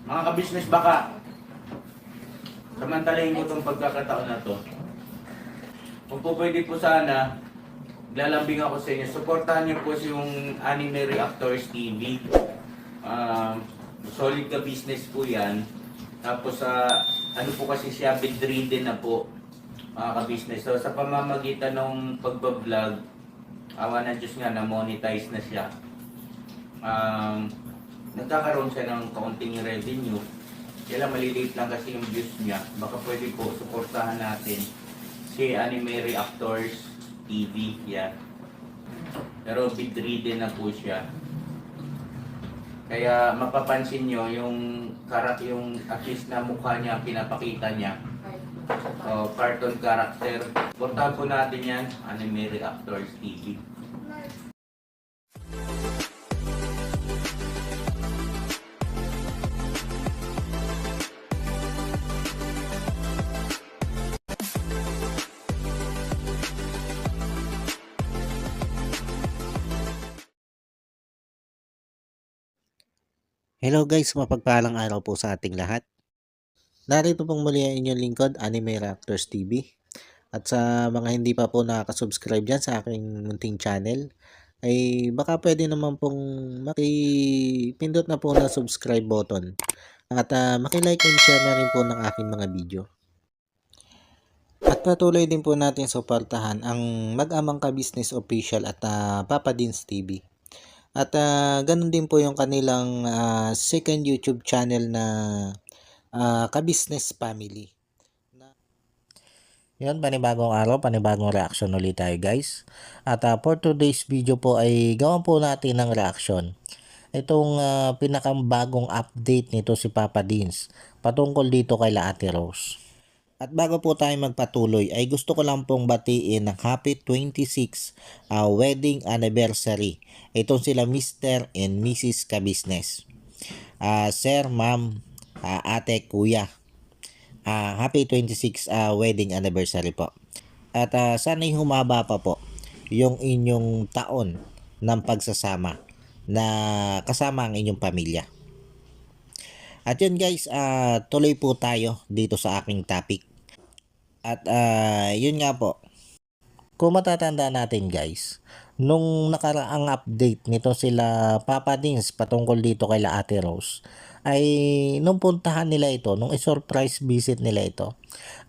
Mga kabisnes, baka samantalahin ko itong pagkakataon na to. Kung po pwede po sana, lalambing ako sa inyo. Suportahan niyo po yung Anime Reactors TV. Solid ka business po yan. Tapos ano po kasi siya, bedridden na po mga ka-business. So sa pamamagitan ng pagbablog, awa ng Diyos nga na monetize na siya. Nagkakaroon siya ng kaunting revenue. Kaya lang maliliit lang kasi yung views niya. Baka pwede po suportahan natin si Anime Reactors TV. Yan. Pero bedridden na po siya. Kaya mapapansin nyo yung yung at least na mukha niya, pinapakita niya. Cartoon character. Portahan po natin yan, Anime Reactors TV. Hello guys, mapagpalang araw po sa ating lahat. Narito pong muli ang inyong lingkod, Anime Reactors TV. At sa mga hindi pa po nakaka-subscribe dyan sa aking munting channel, ay baka pwede naman pong makipindot na po na subscribe button. At makilike and share na rin po ng aking mga video. At patuloy din po natin suportahan ang Mag-amang Ka-Business Official at Papa Dins TV. At ganun din po yung kanilang second YouTube channel na Ka-Business Family. Yun, panibagong araw, panibagong reaction ulit tayo guys. At for today's video po ay gawan po natin ng reaction. Itong pinakambagong update nito si Papa Dins patungkol dito kay Ate Rose. At bago po tayo magpatuloy ay gusto ko lang pong batiin ng happy 26 wedding anniversary. Itong sila Mr. and Mrs. Ka-Business. Sir, ma'am, ate, kuya. Happy 26 wedding anniversary po. At sana'y humaba pa po yung inyong taon ng pagsasama na kasama ang inyong pamilya. At yun guys, tuloy po tayo dito sa aking topic. At yun nga po, kung matatanda natin guys, nung nakaraang update nito sila Papa Dins patungkol dito kay Ate Rose, ay nung puntahan nila ito, nung surprise visit nila ito,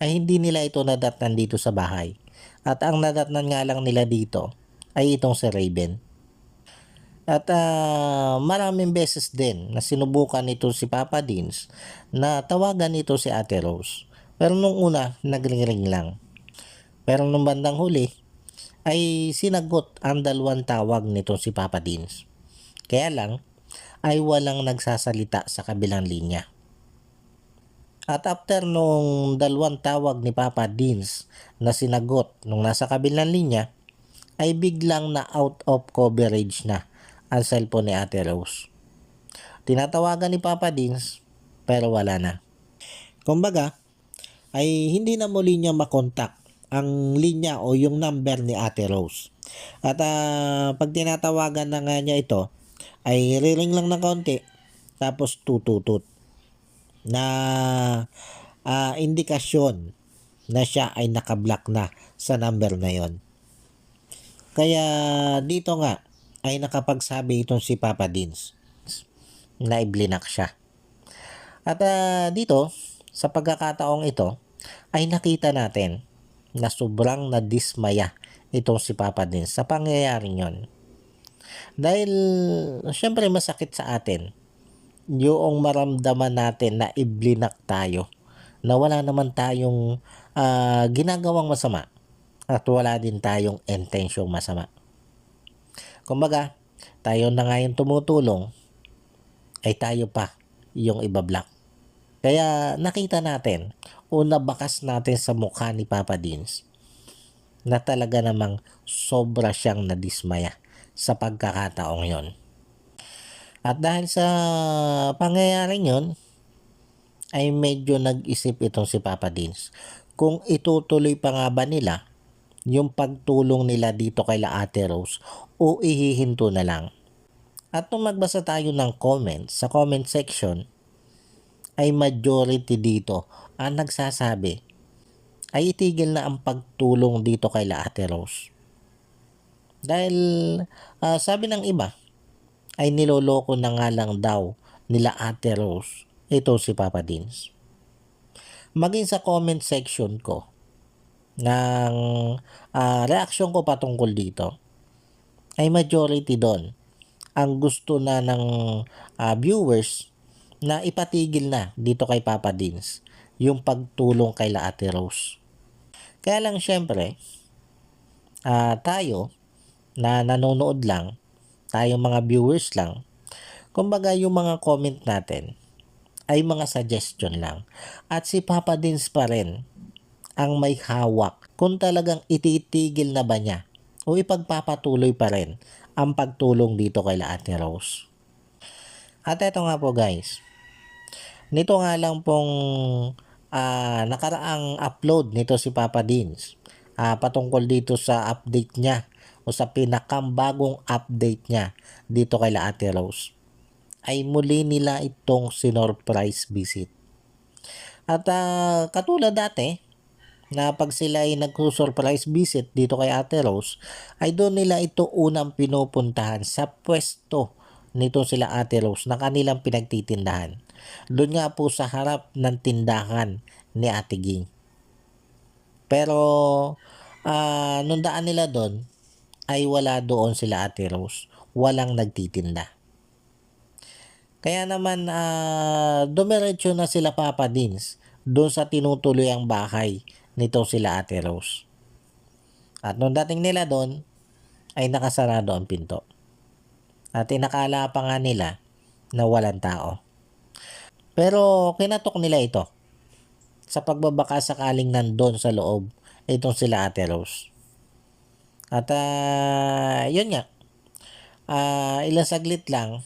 ay hindi nila ito nadatnan dito sa bahay. At ang nadatnan nga lang nila dito ay itong si Raven. At maraming beses din na sinubukan nito si Papa Dins na tawagan ito si Ate Rose. Pero nung una, nagring-ring lang. Pero nung bandang huli, ay sinagot ang dalawang tawag nito si Papa Dins. Kaya lang, ay walang nagsasalita sa kabilang linya. At after nung dalawang tawag ni Papa Dins na sinagot nung nasa kabilang linya, ay biglang na out of coverage na ang cellphone ni Ate Rose. Tinatawagan ni Papa Dins pero wala na. Kumbaga, ay hindi na muli niya makontak ang linya o yung number ni Ate Rose. At pag tinatawagan na nga niya ito, ay riring lang ng konti tapos tututut na indikasyon na siya ay nakablock na sa number na yon. Kaya dito nga ay nakapagsabi itong si Papa Dins na iblinak siya. At dito sa pagkakataong ito ay nakita natin na sobrang nadismaya itong si Papa Dins sa pangyayaring yon. Dahil syempre masakit sa atin yung maramdaman natin na iblinak tayo, na wala naman tayong ginagawang masama at wala din tayong intensyong masama. Kumbaga, tayo na nga yung tumutulong ay tayo pa yung ibablock. Kaya nakita natin o nabakas natin sa mukha ni Papa Dins na talaga namang sobra siyang nadismaya sa pagkakataong yon. At dahil sa pangyayaring yon, ay medyo nag-isip itong si Papa Dins kung itutuloy pa nga ba nila yung pagtulong nila dito kay Ate Rose o ihihinto na lang. At nung magbasa tayo ng comments sa comment section, ay majority dito ang nagsasabi ay itigil na ang pagtulong dito kay Ate Rose. Dahil sabi ng iba ay niloloko na nga lang daw nila Ate Rose ito si Papa Dins. Maging sa comment section ko ng reaction ko patungkol dito ay majority doon ang gusto na ng viewers na ipatigil na dito kay Papa Dins yung pagtulong kay Ate Rose. Kaya lang syempre, tayo na nanonood lang, tayo mga viewers lang, kumbaga yung mga comment natin ay mga suggestion lang. At si Papa Dins pa rin ang may hawak kung talagang ititigil na ba niya o ipagpapatuloy pa rin ang pagtulong dito kay Ate Rose. At eto nga po guys, nito nga lang pong nakaraang upload nito si Papa Dins patungkol dito sa update niya o sa pinakambagong update niya dito kay Ate Rose ay muli nila itong sinurprise visit. At katulad dati na pag sila ay nag-surprise visit dito kay Ate Rose ay doon nila ito unang pinupuntahan sa pwesto nito sila Ate Rose na kanilang pinagtitindahan. Doon nga po sa harap ng tindahan ni Ate Ging. Pero nung daan nila doon ay wala doon sila Ate Rose. Walang nagtitinda. Kaya naman dumiretso na sila Papa Dins doon sa tinutuloy ang bahay nito sila Ate Rose. At nung dating nila doon ay nakasarado ang pinto. At inakala pa nga nila na walang tao. Pero kinatok nila ito sa pagbabaka sakaling nandun sa loob itong sila Ate Rose. At yun nga, ilang saglit lang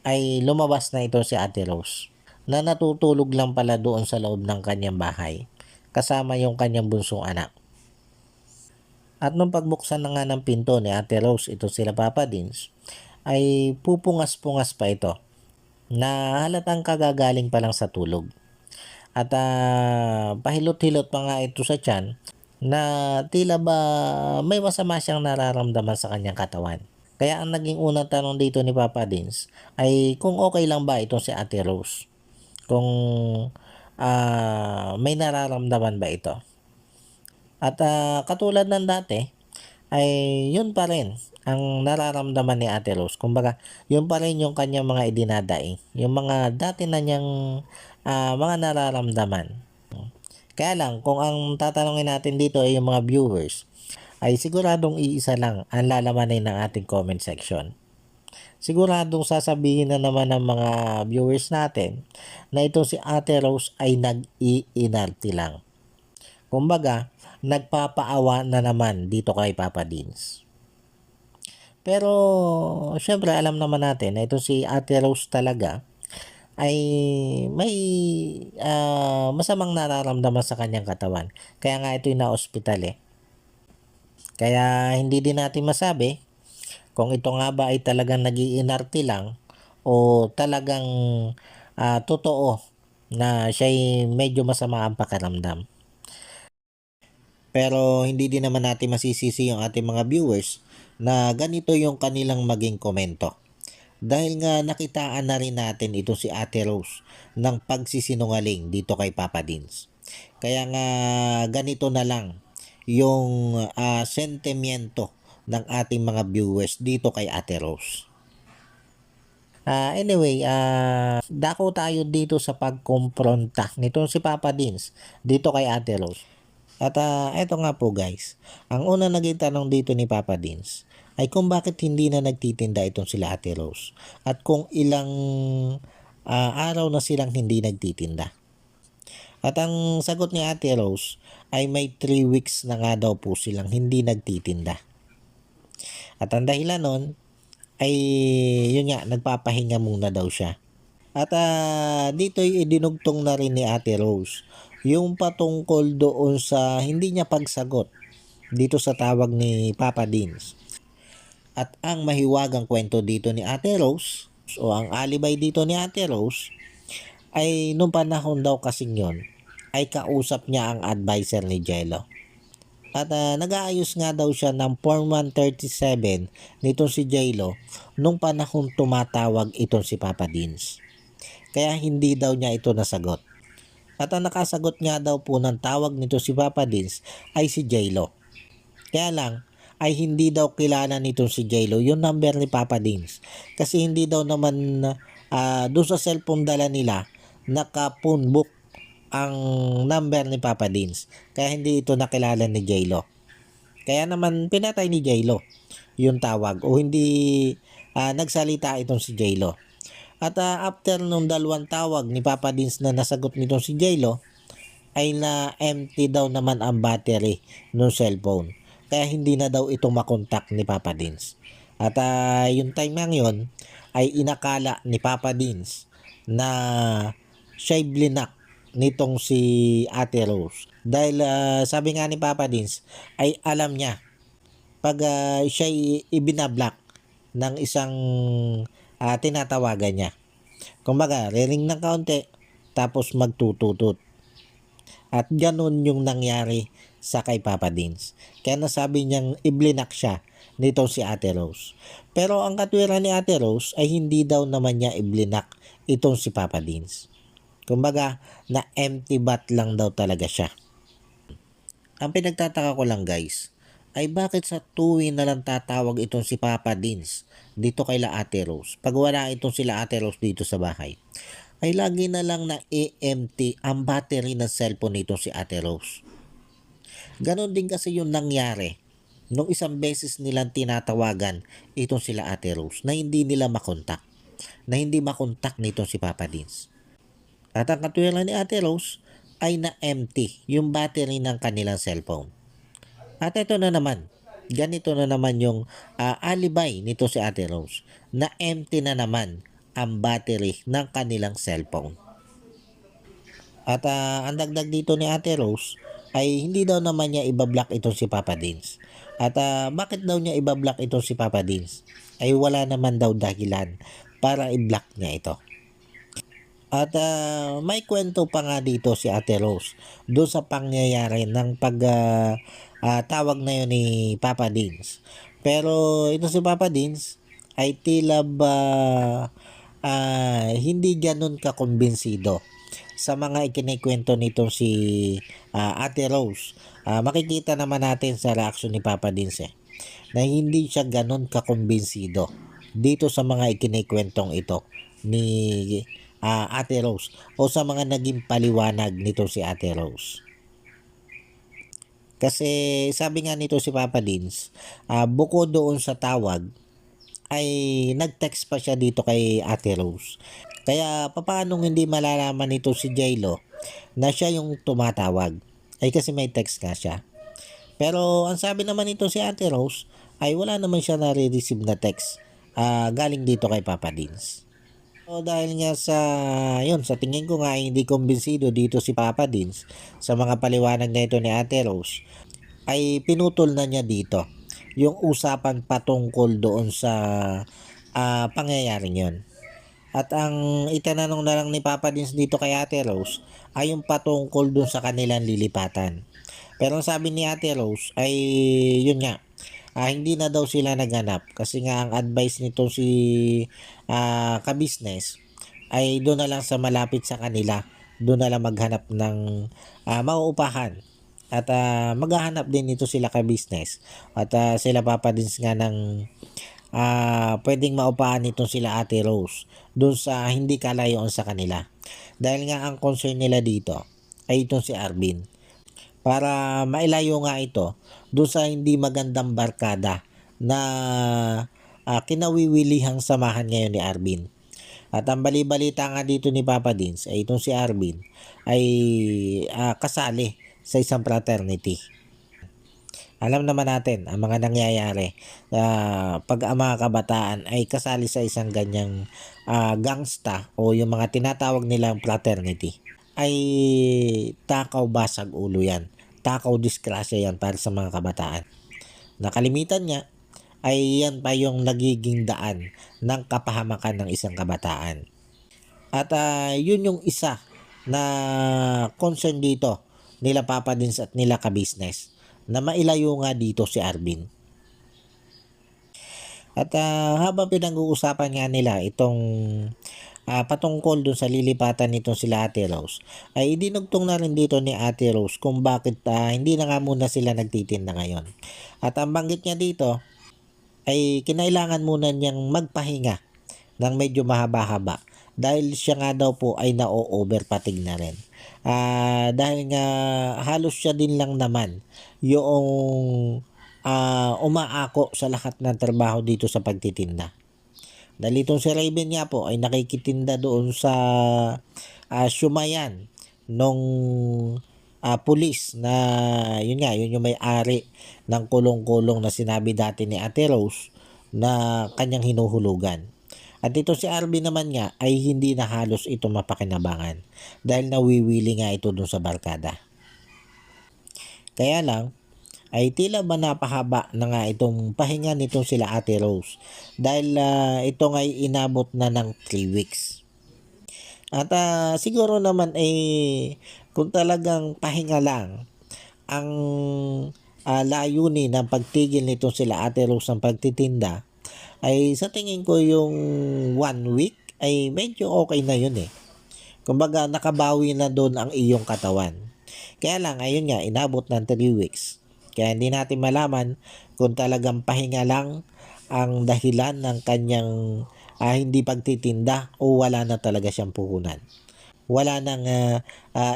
ay lumabas na ito si Ate Rose na natutulog lang pala doon sa loob ng kanyang bahay kasama yung kanyang bunsong anak. At nung pagbuksan na nga ng pinto ni Ate Rose ito sila Papa Dins ay pupungas-pungas pa ito na halatang kagagaling pa lang sa tulog. At pahilot-hilot pa nga ito sa tiyan na tila ba may masama siyang nararamdaman sa kanyang katawan. Kaya ang naging unang tanong dito ni Papa Dins ay kung okay lang ba itong si Ate Rose. Kung may nararamdaman ba ito. At katulad ng dati ay yun pa rin ang nararamdaman ni Ate Rose. Kumbaga, yun pa rin yung kanyang mga idinadaing. Yung mga dati na niyang mga nararamdaman. Kaya lang, kung ang tatanungin natin dito ay yung mga viewers, ay siguradong iisa lang ang lalamanin ng ating comment section. Siguradong sasabihin na naman ng mga viewers natin na ito si Ate Rose ay nag-iinarte lang. Kumbaga, nagpapaawa na naman dito kay Papa Dins. Pero, syempre alam naman natin na ito si Ate Rose talaga ay may masamang nararamdaman sa kanyang katawan. Kaya nga ito yung na-hospital eh. Kaya hindi din natin masabi kung ito nga ba ay talagang nag-iinarte lang o talagang totoo na siya ay medyo masama ang pakiramdam. Pero hindi din naman natin masisisi yung ating mga viewers na ganito yung kanilang maging komento. Dahil nga nakitaan na rin natin ito si Ate Rose ng pagsisinungaling dito kay Papa Dins. Kaya nga ganito na lang yung sentimiento ng ating mga viewers dito kay Ate Rose. Anyway, dako tayo dito sa pagkompronta nitong si Papa Dins dito kay Ate Rose. At eto nga po guys, ang una naging tanong dito ni Papa Dins ay kung bakit hindi na nagtitinda itong sila Ate Rose at kung ilang araw na silang hindi nagtitinda. At ang sagot ni Ate Rose ay may 3 weeks na nga daw po silang hindi nagtitinda. At ang dahilan nun ay yun nga, nagpapahinga muna daw siya. At dito ay idinugtong na rin ni Ate Rose yung patungkol doon sa hindi niya pagsagot dito sa tawag ni Papa Dins. At ang mahiwagang kwento dito ni Ate Rose o ang alibay dito ni Ate Rose ay nung panahon daw kasing yon ay kausap niya ang advisor ni Jello. At nag-aayos nga daw siya ng Form 137 nitong si Jello nung panahon tumatawag itong si Papa Dins. Kaya hindi daw niya ito nasagot. At ang nakasagot nga daw po ng tawag nito si Papa Dins ay si Jello. Kaya lang ay hindi daw kilala nitong si Jello yung number ni Papa Dins. Kasi hindi daw naman doon sa cellphone dala nila naka-phone book ang number ni Papa Dins. Kaya hindi ito nakilala ni Jello. Kaya naman pinatay ni Jello yung tawag o hindi nagsalita itong si Jello. At after nung dalawang tawag ni Papa Dins na nasagot nitong si Jello ay na-empty daw naman ang battery ng cellphone. Kaya hindi na daw ito makontak ni Papa Dins. At yung time nga yun ay inakala ni Papa Dins na siya'y blinak nitong si Ate Rose. Dahil sabi nga ni Papa Dins ay alam niya pag siya'y ibinablock ng isang tinatawagan niya. Kumbaga, riring ng kaunti tapos magtututot. At ganun yung nangyari sa kay Papa Dins. Kaya nasabi niyang iblinak siya nitong si Ate Rose. Pero ang katwiran ni Ate Rose ay hindi daw naman niya iblinak itong si Papa Dins. Kumbaga, na empty bat lang daw talaga siya. Ang pinagtataka ko lang guys, ay bakit sa tuwing na lang tatawag itong si Papa Dins dito kay La Ate Rose? Pag wala itong sila Ate Rose dito sa bahay, ay lagi na lang na empty ang battery ng cellphone nitong si Ate Rose. Ganon din kasi yung nangyari nung isang beses nilang tinatawagan itong sila Ate Rose na hindi nila makontak. Na hindi makontak nitong si Papa Dins. At ang katwiran ni Ate Rose ay na-empty yung battery ng kanilang cellphone. At ito na naman, ganito na naman yung alibay nito si Ate Rose. Na-empty na naman ang battery ng kanilang cellphone. At ang dagdag dito ni Ate Rose ay hindi daw naman niya ibablock itong si Papa Dins. At bakit daw niya ibablock itong si Papa Dins? Ay wala naman daw dahilan para i-block niya ito. At may kwento pa nga dito si Ate Rose doon sa pangyayari ng tawag na yun ni Papa Dins. Pero ito si Papa Dins ay tila ba hindi ganun kakumbinsido sa mga ikinikwento nito si Ate Rose. Makikita naman natin sa reaction ni Papa Dins na hindi siya ganun kakumbinsido dito sa mga ikinikwentong ito ni Ate Rose o sa mga naging paliwanag nito si Ate Rose. Kasi sabi nga nito si Papa Dins, bukod doon sa tawag ay nag-text pa siya dito kay Ate Rose. Kaya paano hindi malalaman nito si Jello na siya yung tumatawag? Ay kasi may text nga siya. Pero ang sabi naman nito si Ate Rose ay wala naman siya nare-receive na text galing dito kay Papa Dins. So dahil nga sa tingin ko nga hindi kumbinsido dito si Papa Dins sa mga paliwanag na ito ni Ate Rose, ay pinutol na niya dito yung usapan patungkol doon sa pangyayaring yon. At ang itananong na lang ni Papa Dins dito kay Ate Rose ay yung patungkol doon sa kanilang lilipatan. Pero ang sabi ni Ate Rose ay yun nga, hindi na daw sila naghanap kasi nga ang advice nito si kabisnes ay doon na lang sa malapit sa kanila, doon na lang maghanap ng mauupahan. At maghahanap din ito sila kabisnes at sila Papa Dins nga ng pwedeng maupahan nito sila Ate Rose doon sa hindi kalayuan sa kanila. Dahil nga ang concern nila dito ay itong si Arvin. Para mailayo nga ito doon sa hindi magandang barkada na kinawiwilihang samahan ngayon ni Arvin. At ang bali-balita nga dito ni Papa Dins ay itong si Arvin ay kasali sa isang fraternity. Alam naman natin ang mga nangyayari pag ang mga kabataan ay kasali sa isang ganyang gangsta o yung mga tinatawag nilang fraternity ay takaw basag ulo yan. Takaw disgrasya yan para sa mga kabataan. Nakalimitan niya ay yan pa yung nagiging daan ng kapahamakan ng isang kabataan. At yun yung isa na concern dito nila Papa Dins at nila ka-business, na mailayo nga dito si Arvin. At habang pinag-uusapan nga nila itong patungkol dun sa lilipatan nitong sila Ate Rose, ay idinugtong na rin dito ni Ate Rose kung bakit hindi na nga muna sila nagtitinda ngayon. At ang banggit niya dito ay kinailangan muna niyang magpahinga ng medyo mahaba-haba dahil siya nga daw po ay na-overpatig na rin. Dahil nga halos siya din lang naman yung umaako sa lahat ng trabaho dito sa pagtitinda. Dahil itong si Raven nga po ay nakikitinda doon sa Shumayan nung pulis na yun nga, yun yung may-ari ng kulong-kulong na sinabi dati ni Ate Rose na kanyang hinuhulugan. At ito si Arvin naman nga ay hindi na halos ito mapakinabangan dahil nawiwili nga ito dun sa barkada. Kaya lang, ay tila ba napahaba na nga itong pahinga nitong sila Ate Rose dahil ito nga ay inabot na ng 3 weeks. At siguro naman kung talagang pahinga lang ang layunin ng pagtigil nitong sila Ate Rose ng pagtitinda, ay sa tingin ko yung 1 week ay medyo okay na yun eh. Kumbaga nakabawi na doon ang iyong katawan. Kaya lang ayun nga, inabot ng 3 weeks. Kaya hindi natin malaman kung talagang pahinga lang ang dahilan ng kanyang hindi pagtitinda o wala na talaga siyang puhunan. Wala nang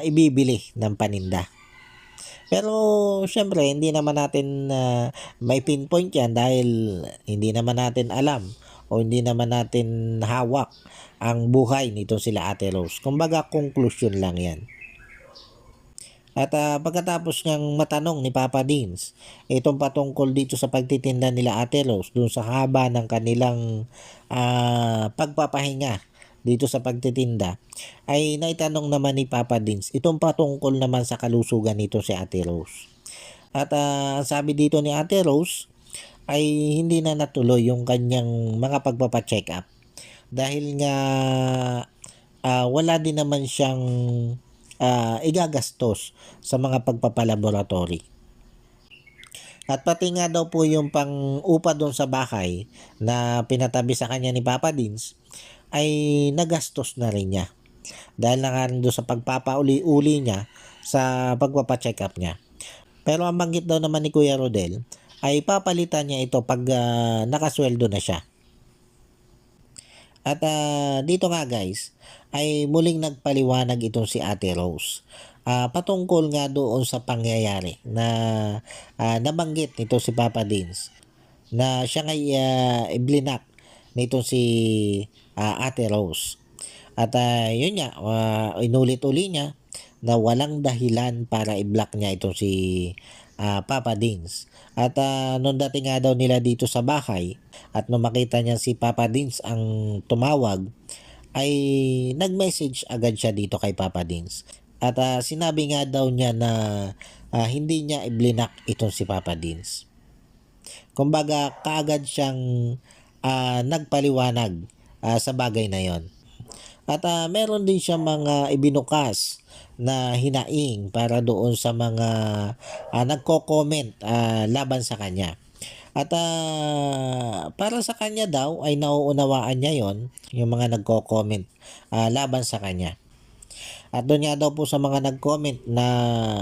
ibibili ng paninda. Pero syempre hindi naman natin may pinpoint yan dahil hindi naman natin alam o hindi naman natin hawak ang buhay nito sila Ate Rose. Kumbaga conclusion lang yan. At pagkatapos niyang matanong ni Papa Dins itong patungkol dito sa pagtitinda nila Ate Rose dun sa haba ng kanilang pagpapahinga dito sa pagtitinda, ay naitanong naman ni Papa Dins itong patungkol naman sa kalusugan nito si Ate Rose. At sabi dito ni Ate Rose ay hindi na natuloy yung kanyang mga pagpapacheck up dahil nga wala din naman siyang igagastos sa mga pagpapalaboratory. At pati nga daw po yung pang-upa doon sa bahay na pinatabi sa kanya ni Papa Dins ay nagastos na rin niya. Dahil na nga rin doon sa pagpapauli-uli niya sa pagpapacheck up niya. Pero ang banggit daw naman ni Kuya Rodel ay papalitan niya ito pag nakasweldo na siya. At dito nga guys ay muling nagpaliwanag itong si Ate Rose. Patungkol nga doon sa pangyayari na nabanggit nito si Papa Dins na siya nga iblinak nito si Ate Rose. At yun nga, inulit-uli niya na walang dahilan para i-block niya itong si Papa Dins. At nung dating nga daw nila dito sa bahay at nung makita niya si Papa Dins ang tumawag, ay nag-message agad siya dito kay Papa Dins. At sinabi nga daw niya na hindi niya i-blinak itong si Papa Dins. Kumbaga kaagad siyang nagpaliwanag sa bagay na yon. At meron din siya mga ibinukas na hinaing para doon sa mga nagko-comment laban sa kanya. At para sa kanya daw ay nauunawaan niya yon, yung mga nagko-comment laban sa kanya. At doon nga daw po sa mga nag-comment na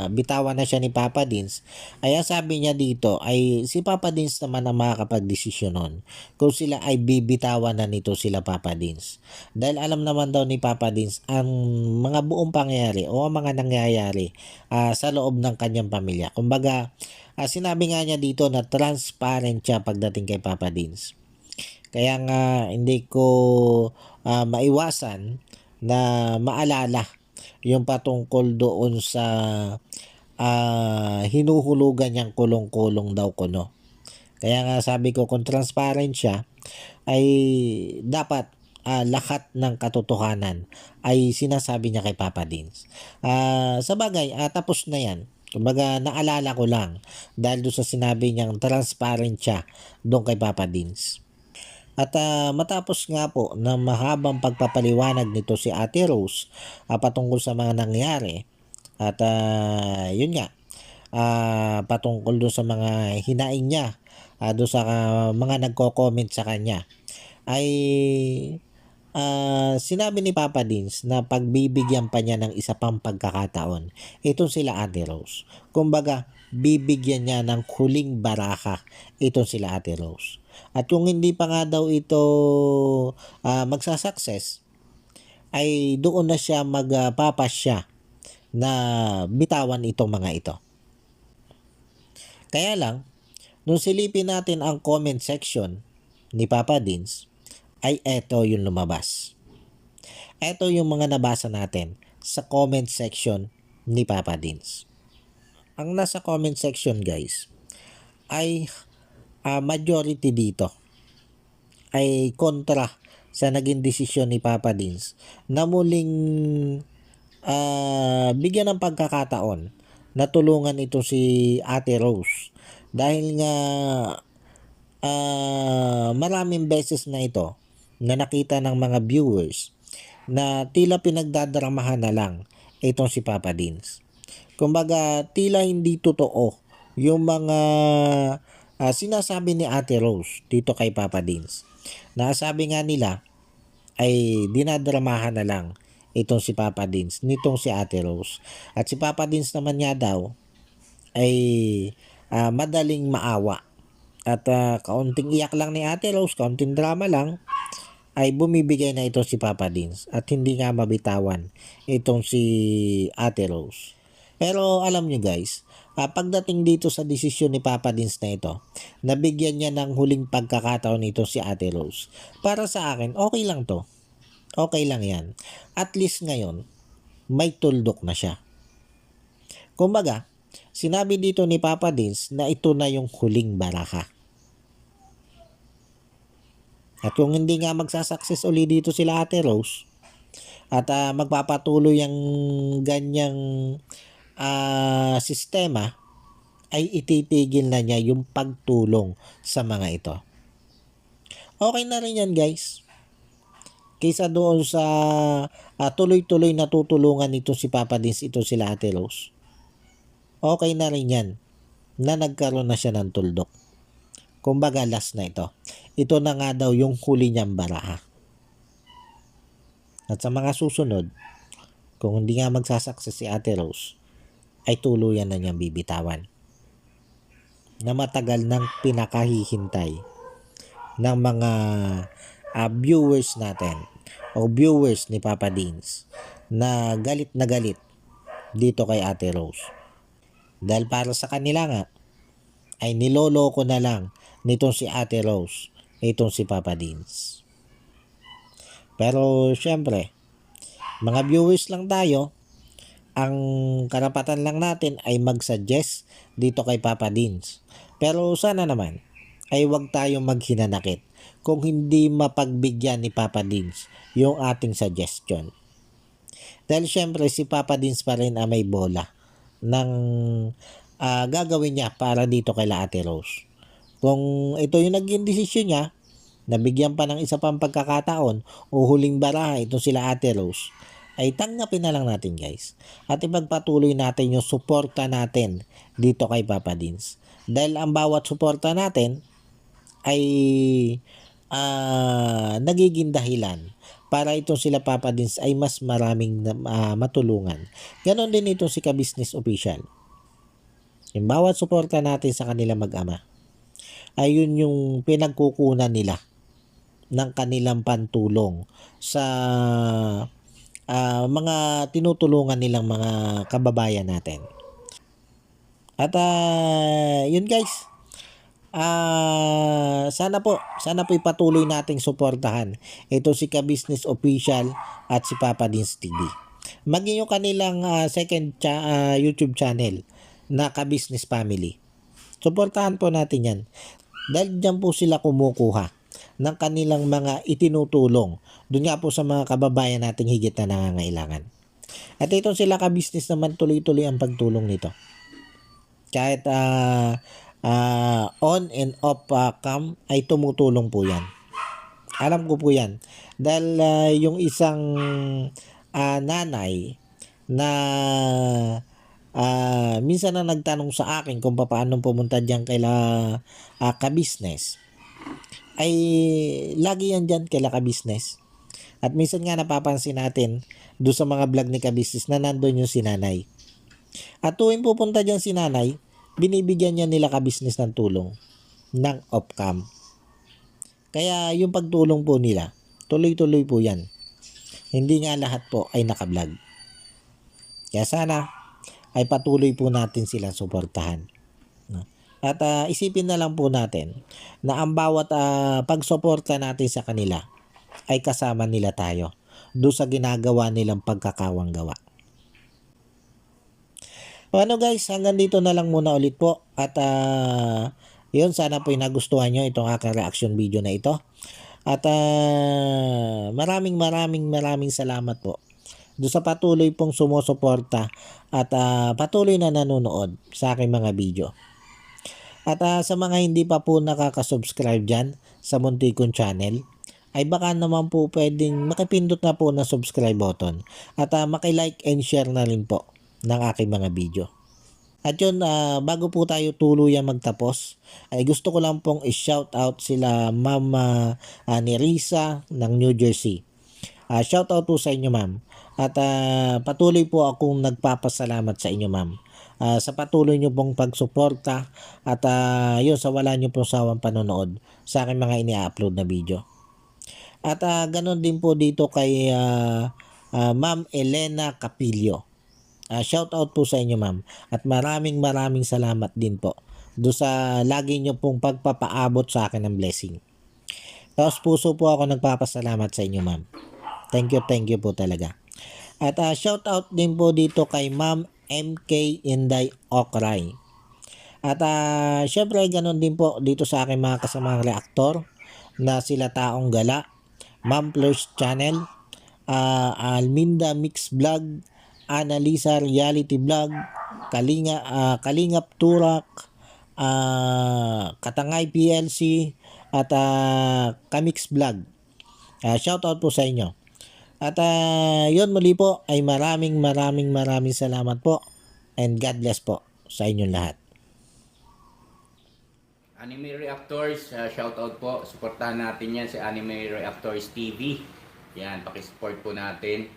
bitawan na siya ni Papa Dins, ay ang sabi niya dito ay si Papa Dins naman ang makakapag-desisyon nun kung sila ay bibitawan na nito sila Papa Dins. Dahil alam naman daw ni Papa Dins ang mga buong pangyayari o ang mga nangyayari sa loob ng kanyang pamilya. Kumbaga, sinabi nga niya dito na transparent siya pagdating kay Papa Dins. Kaya nga hindi ko maiwasan na maalala yung patungkol doon sa hinuhulugan niyang kulong-kulong daw kuno. Kaya nga sabi ko kung transparent siya ay dapat lahat ng katotohanan ay sinasabi niya kay Papa Dins. Sa bagay, tapos na yan. Kumbaga naalala ko lang dahil doon sa sinabi niyang transparent siya doon kay Papa Dins. At matapos nga po na mahabang pagpapaliwanag nito si Ate Rose patungkol sa mga nangyari at yun nga, patungkol doon sa mga hinaing niya doon sa mga nagko-comment sa kanya ay sinabi ni Papa Dins na pagbibigyan pa niya ng isa pang pagkakataon itong sila Ate Rose. Kumbaga, bibigyan niya ng huling baraka itong sila Ate Rose. At kung hindi pa nga daw ito magsasucess, ay doon na siya magpapasya na bitawan itong mga ito. Kaya lang, nung silipin natin ang comment section ni Papa Dins, ay eto yung lumabas. Eto yung mga nabasa natin sa comment section ni Papa Dins. Ang nasa comment section guys ay majority dito ay kontra sa naging desisyon ni Papa Dins na muling bigyan ng pagkakataon na tulungan ito si Ate Rose dahil nga maraming beses na ito na nakita ng mga viewers na tila pinagdadramahan na lang itong si Papa Dins. Kumbaga, tila hindi totoo yung mga sinasabi ni Ate Rose dito kay Papa Dins. Nasabi nga nila ay dinadramahan na lang itong si Papa Dins, nitong si Ate Rose. At si Papa Dins naman nga daw ay madaling maawa. At kaunting iyak lang ni Ate Rose, kaunting drama lang, ay bumibigay na ito si Papa Dins at hindi nga mabitawan itong si Ate Rose. Pero alam nyo guys, pagdating dito sa desisyon ni Papa Dins na ito, nabigyan niya ng huling pagkakataon ito si Ate Rose. Para sa akin, okay lang to. Okay lang yan. At least ngayon, may tuldok na siya. Kumbaga, sinabi dito ni Papa Dins na ito na yung huling baraka. At kung hindi nga magsasucess uli dito sila Ate Rose at magpapatuloy ang ganyang sistema, ay ititigil na niya yung pagtulong sa mga ito. Okay na rin yan guys. Kaysa doon sa tuloy-tuloy na tutulungan nito si Papa Dins, ito sila Ate Rose. Okay na rin yan na nagkaroon na siya ng tuldok. Kumbaga last na ito. Ito na nga daw yung huli niyang baraha. At sa mga susunod, kung hindi nga magsasucess si Ate Rose, ay tuluyan na niyang bibitawan. Na matagal nang pinakahihintay ng mga viewers natin o viewers ni Papa Dins na galit dito kay Ate Rose. Dahil para sa kanila nga, ay niloloko na lang nitong si Ate Rose, itong si Papa Dins. Pero syempre, mga viewers lang tayo, ang karapatan lang natin ay mag-suggest dito kay Papa Dins. Pero sana naman ay wag tayong maghinanakit kung hindi mapagbigyan ni Papa Dins yung ating suggestion. Dahil syempre si Papa Dins pa rin ang may bola ng gagawin niya para dito kay Ate Rose. Kung ito yung naging desisyon niya, nabigyan pa ng isa pang pagkakataon o huling baraha itong sila Ate Rose, ay tanggapin na lang natin guys. At ipagpatuloy natin yung suporta natin dito kay Papa Dins. Dahil ang bawat suporta natin ay nagiging dahilan para itong sila Papa Dins ay mas maraming matulungan. Ganon din itong si Ka-Business Official. Yung bawat suporta natin sa kanila mag-ama, ayun yung pinagkukunan nila ng kanilang pantulong sa mga tinutulungan nilang mga kababayan natin. At yun guys, sana po ipatuloy nating suportahan ito si Ka-Business Official at si Papa Dins TV. Maging yung kanilang second YouTube channel na Ka-Business Family. Suportahan po natin yan. Dahil dyan po sila kumukuha ng kanilang mga itinutulong doon nga po sa mga kababayan nating higit na nangangailangan. At itong sila Ka-Business naman tuloy-tuloy ang pagtulong nito. Kahit on and off cam ay tumutulong po yan. Alam ko po yan. Dahil yung isang nanay na minsan na nagtanong sa akin kung paano pumunta diyan kaila ka-business, ay lagi yan dyan kaila ka-business. At minsan nga napapansin natin doon sa mga vlog ni ka-business na nandun yung sinanay. At tuwing pupunta dyan si nanay, binibigyan niya nila ka-business ng tulong ng off-cam. Kaya yung pagtulong po nila, tuloy-tuloy po yan. Hindi nga lahat po ay naka-vlog. Kaya sana ay patuloy po natin silang suportahan. No? At isipin na lang po natin na ang bawat pagsuporta natin sa kanila ay kasama nila tayo doon sa ginagawa nilang pagkakawang gawa. Ano guys, hanggang dito na lang muna ulit po. At yun, sana po nagustuhan nyo itong aking reaction video na ito. At maraming salamat po doon sa patuloy pong sumusuporta at patuloy na nanonood sa aking mga video. At sa mga hindi pa po nakaka-subscribe dyan sa Muntikon Channel, ay baka naman po pwedeng makipindot na po ng subscribe button at makilike and share na rin po ng aking mga video. At yun, bago po tayo tuluyan magtapos, ay gusto ko lang pong i-shout out sila Ma'am Nerissa ng New Jersey. Shout out po sa inyo ma'am. At patuloy po akong nagpapasalamat sa inyo ma'am. Sa patuloy nyo pong pagsuporta at yun, sa wala nyo pong sawang panonood sa aking mga ini-upload na video. At ganon din po dito kay Ma'am Elena Capillo. Shout out po sa inyo ma'am. At maraming salamat din po do sa lagi nyo pong pagpapaabot sa akin ng blessing. Tapos puso po ako nagpapasalamat sa inyo ma'am. Thank you po talaga. At shout out din po dito kay Ma'am MK Inday Okray. At syempre ganon din po dito sa aking mga kasamang reaktor na sila Taong Gala, Ma'am Fleurs Channel, Alminda Mix Vlog, Annalisa Reality Vlog, Kalingap Turak, Katangay PLC, at Kamix Vlog. Shout out po sa inyo. At yun, muli po ay maraming salamat po and God bless po sa inyong lahat. Anime Reactors, shout out po. Suportahan natin yan si Anime Reactors TV. Yan, pakisupport po natin.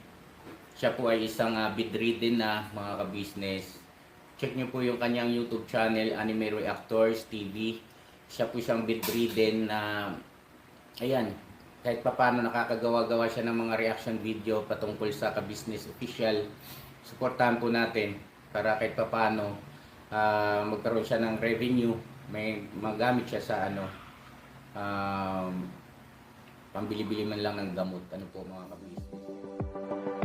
Siya po ay isang bedridden na mga ka-business. Check nyo po yung kanyang YouTube channel, Anime Reactors TV. Siya po isang bedridden na, ayan, kahit papano nakakagawa-gawa siya ng mga reaction video patungkol sa ka-business official. Suportahan po natin para kahit papano magkaroon siya ng revenue. May magamit siya sa pambili-bili man lang ng gamot. Ano po mga ka-business.